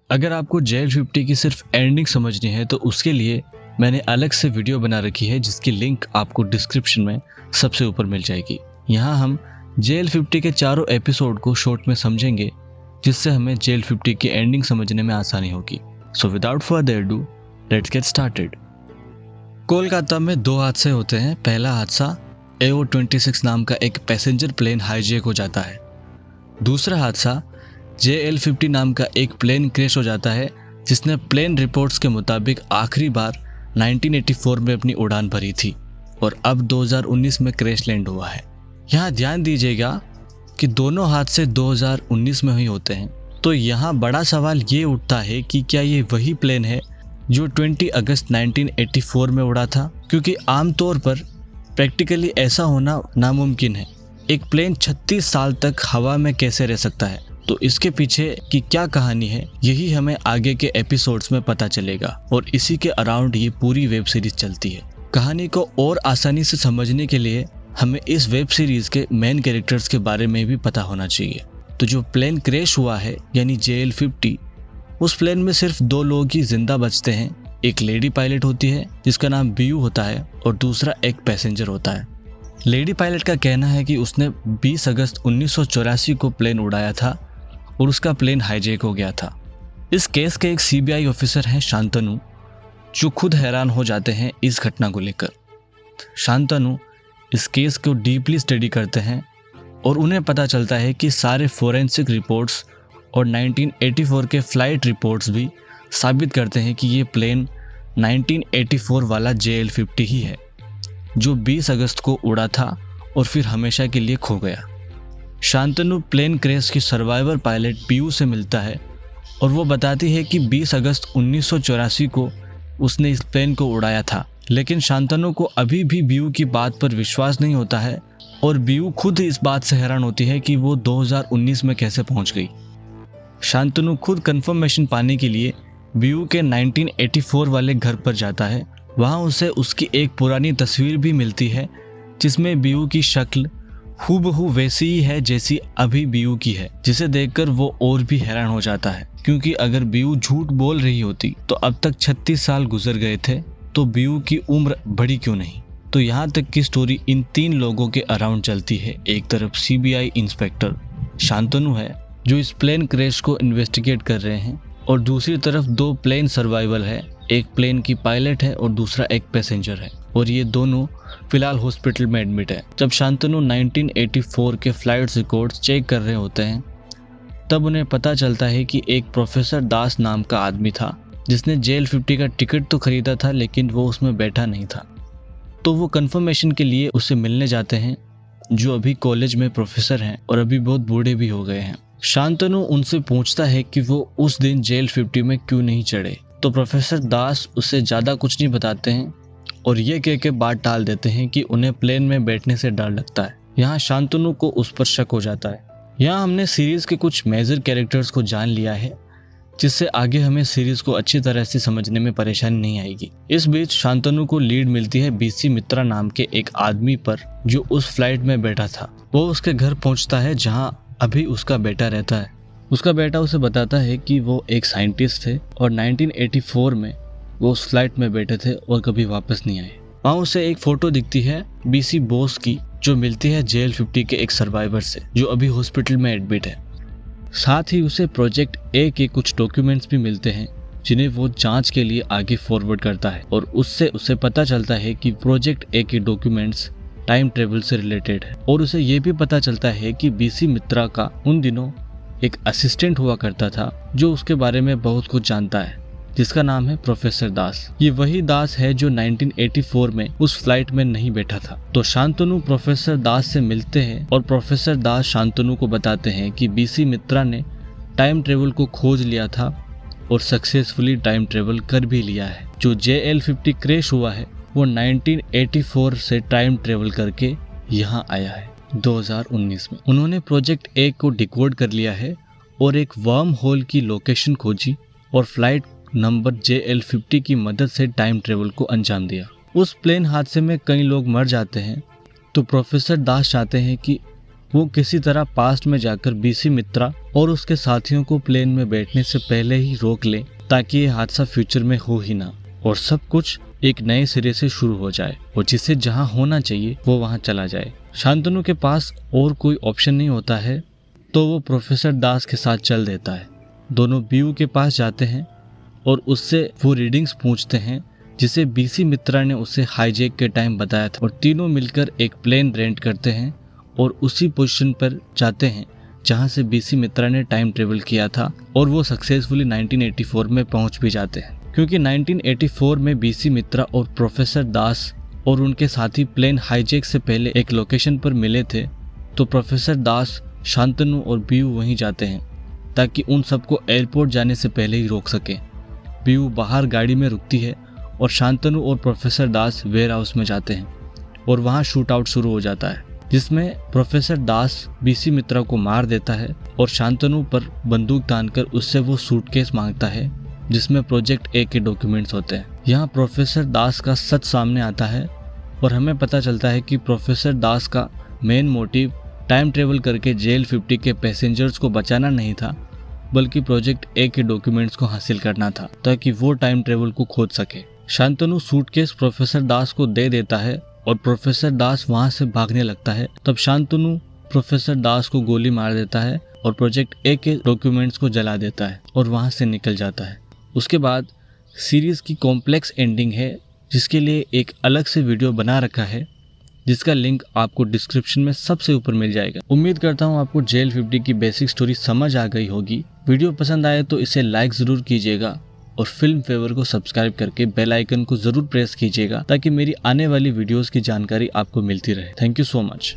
अगर आपको JL50 की सिर्फ एंडिंग समझनी है तो उसके लिए मैंने अलग से वीडियो बना रखी है जिसकी लिंक आपको डिस्क्रिप्शन में सबसे ऊपर मिल जाएगी। यहाँ हम JL50 के चारों एपिसोड को शॉर्ट में समझेंगे जिससे हमें JL50 की एंडिंग समझने में आसानी होगी। So without further do let's get started. Kolkata में 2 हादसे होते हैं। पहला हादसा AO26 नाम का एक पैसेंजर प्लेन हाईजैक हो जाता है। दूसरा हादसा JL50 नाम का एक प्लेन क्रैश हो जाता है जिसने प्लेन रिपोर्ट्स के मुताबिक आखिरी बार 1984 में अपनी उड़ान भरी थी और अब 2019 में क्रैश लैंड हुआ है। यहाँ ध्यान दीजिएगा कि दोनों हादसे 2019 में ही होते हैं। तो यहाँ बड़ा सवाल ये उठता है कि क्या ये वही प्लेन है जो 20 अगस्त 1984 में उड़ा था, क्योंकि आमतौर पर प्रैक्टिकली ऐसा होना नामुमकिन है। एक प्लेन 36 साल तक हवा में कैसे रह सकता है? तो इसके पीछे की क्या कहानी है यही हमें आगे के एपिसोड्स में पता चलेगा और इसी के अराउंड ये पूरी वेब सीरीज चलती है। कहानी को और आसानी से समझने के लिए हमें इस वेब सीरीज के मेन कैरेक्टर्स के बारे में भी पता होना चाहिए। तो जो प्लेन क्रैश हुआ है यानी JL50, उस प्लेन में सिर्फ 2 लोग ही जिंदा बचते हैं। एक लेडी पायलट होती है जिसका नाम BU होता है और दूसरा एक पैसेंजर होता है। लेडी पायलट का कहना है कि उसने 20 अगस्त 1984 को प्लेन उड़ाया था और उसका प्लेन हाईजैक हो गया था। इस केस के एक CBI ऑफिसर हैं शांतनु, जो खुद हैरान हो जाते हैं इस घटना को लेकर। शांतनु इस केस को डीपली स्टडी करते हैं और उन्हें पता चलता है कि सारे फोरेंसिक रिपोर्ट्स और 1984 के फ्लाइट रिपोर्ट्स भी साबित करते हैं कि ये प्लेन 1984 वाला JL50 ही है जो 20 अगस्त को उड़ा था और फिर हमेशा के लिए खो गया। शांतनु प्लेन क्रैश की सर्वाइवर पायलट BU से मिलता है और वो बताती है कि 20 अगस्त 1984 को उसने इस प्लेन को उड़ाया था। लेकिन शांतनु को अभी भी BU की बात पर विश्वास नहीं होता है और BU खुद इस बात से हैरान होती है कि वो 2019 में कैसे पहुंच गई। शांतनु खुद कंफर्मेशन पाने के लिए BU के 1984 वाले घर पर जाता है। वहाँ उसे उसकी एक पुरानी तस्वीर भी मिलती है जिसमें BU की शक्ल हूबहू वैसी ही है जैसी अभी BU की है, जिसे देखकर वो और भी हैरान हो जाता है, क्योंकि अगर BU झूठ बोल रही होती तो अब तक 36 साल गुजर गए थे, तो BU की उम्र बढ़ी क्यों नहीं। तो यहाँ तक की स्टोरी इन 3 लोगों के अराउंड चलती है। एक तरफ CBI इंस्पेक्टर शांतनु है जो इस प्लेन क्रैश को इन्वेस्टिगेट कर रहे हैं और दूसरी तरफ 2 प्लेन सर्वाइवल है। एक प्लेन की पायलट है और दूसरा एक पैसेंजर है और ये दोनों फिलहाल हॉस्पिटल में एडमिट है। जब शांतनु 1984 के फ्लाइट रिकॉर्ड्स चेक कर रहे होते हैं तब उन्हें पता चलता है कि एक प्रोफेसर दास नाम का आदमी था जिसने JL50 का टिकट तो खरीदा था लेकिन वो उसमें बैठा नहीं था। तो वो कंफर्मेशन के लिए उससे मिलने जाते हैं, जो अभी कॉलेज में प्रोफेसर हैं और अभी बहुत बूढ़े भी हो गए हैं। शांतनु उनसे पूछता है कि वो उस दिन JL50 में क्यों नहीं चढ़े, तो प्रोफेसर दास उससे ज़्यादा कुछ नहीं बताते हैं और ये कह के बात टाल देते हैं कि उन्हें प्लेन में बैठने से डर लगता है। यहाँ शांतनु को उस पर शक हो जाता है। यहाँ हमने सीरीज के कुछ मेजर कैरेक्टर्स को जान लिया है जिससे आगे हमें सीरीज को अच्छी तरह से समझने में परेशानी नहीं आएगी। इस बीच शांतनु को लीड मिलती है BC मित्रा नाम के एक आदमी पर जो उस फ्लाइट में बैठा था। वो उसके घर पहुंचता है जहाँ अभी उसका बेटा रहता है। उसका बेटा उसे बताता है कि वो एक साइंटिस्ट थे और 1984 में वो उस फ्लाइट में बैठे थे और कभी वापस नहीं आए। वहाँ उसे एक फोटो दिखती है BC बोस की जो मिलती है JL50 के एक सर्वाइवर से जो अभी हॉस्पिटल में एडमिट है। साथ ही उसे प्रोजेक्ट A के कुछ डॉक्यूमेंट्स भी मिलते हैं जिन्हें वो जांच के लिए आगे फॉरवर्ड करता है और उससे उसे पता चलता है कि प्रोजेक्ट A के डॉक्यूमेंट्स टाइम ट्रेवल से रिलेटेड है। और उसे ये भी पता चलता है कि BC मित्रा का उन दिनों एक असिस्टेंट हुआ करता था जो उसके बारे में बहुत कुछ जानता है, जिसका नाम है प्रोफेसर दास। ये वही दास है जो 1984 में उस फ्लाइट में नहीं बैठा था। तो शांतनु प्रोफेसर दास से मिलते हैं और प्रोफेसर दास शांतनु को बताते हैं कि BC मित्रा ने टाइम ट्रेवल को खोज लिया था और सक्सेसफुली टाइम ट्रेवल कर भी लिया है। जो JL50 क्रैश हुआ है वो 1984 से टाइम ट्रेवल करके यहाँ आया है 2019 में। उन्होंने प्रोजेक्ट A को डिकोड कर लिया है और एक वर्म होल की लोकेशन खोजी और फ्लाइट नंबर JL50 की मदद से टाइम ट्रेवल को अंजाम दिया। उस प्लेन हादसे में कई लोग मर जाते हैं तो प्रोफेसर दास चाहते हैं कि वो किसी तरह पास्ट में जाकर बीसी मित्रा और उसके साथियों को प्लेन में बैठने से पहले ही रोक ले, ताकि ये हादसा फ्यूचर में हो ही ना और सब कुछ एक नए सिरे से शुरू हो जाए और जिसे जहां होना चाहिए वो वहां चला जाए। शांतनु के पास और कोई ऑप्शन नहीं होता है तो वो प्रोफेसर दास के साथ चल देता है। दोनों बीयू के पास जाते हैं और उससे वो रीडिंग्स पूछते हैं जिसे बीसी मित्रा ने उसे हाईजैक के टाइम बताया था, और तीनों मिलकर एक प्लेन रेंट करते हैं और उसी पोजीशन पर जाते हैं जहां से बीसी मित्रा ने टाइम ट्रेवल किया था, और वो सक्सेसफुली 1984 में पहुंच भी जाते हैं। क्योंकि 1984 में बीसी मित्रा और प्रोफेसर दास और उनके साथी प्लेन हाईजैक से पहले एक लोकेशन पर मिले थे, तो प्रोफेसर दास, शांतनु और बीयू वहीं जाते हैं ताकि उन सबको एयरपोर्ट जाने से पहले ही रोक सके। बीयू बाहर गाड़ी में रुकती है और शांतनु और प्रोफेसर दास वेयर हाउस में जाते हैं और वहां शूट आउट शुरू हो जाता है, जिसमें प्रोफेसर दास बीसी मित्रा को मार देता है और शांतनु पर बंदूक तानकर उससे वो सूटकेस मांगता है जिसमें प्रोजेक्ट ए के डॉक्यूमेंट्स होते हैं। यहाँ प्रोफेसर दास का सच सामने आता है और हमें पता चलता है कि प्रोफेसर दास का मेन मोटिव टाइम ट्रेवल करके JL-50 के पैसेंजर्स को बचाना नहीं था, बल्कि प्रोजेक्ट ए के डॉक्यूमेंट्स को हासिल करना था ताकि वो टाइम ट्रेवल को खोज सके। शांतनु सूटकेस प्रोफेसर दास को दे देता है और प्रोफेसर दास वहां से भागने लगता है। तब शांतनु प्रोफेसर दास को गोली मार देता है और प्रोजेक्ट ए के डॉक्यूमेंट्स को जला देता है और वहां से निकल जाता है। उसके बाद सीरीज की कॉम्प्लेक्स एंडिंग है, जिसके लिए एक अलग से वीडियो बना रखा है, जिसका लिंक आपको डिस्क्रिप्शन में सबसे ऊपर मिल जाएगा। उम्मीद करता हूँ आपको JL-50 की बेसिक स्टोरी समझ आ गई होगी। वीडियो पसंद आए तो इसे लाइक ज़रूर कीजिएगा और फिल्म फेवर को सब्सक्राइब करके बेल आइकन को ज़रूर प्रेस कीजिएगा ताकि मेरी आने वाली वीडियोस की जानकारी आपको मिलती रहे। Thank you so much.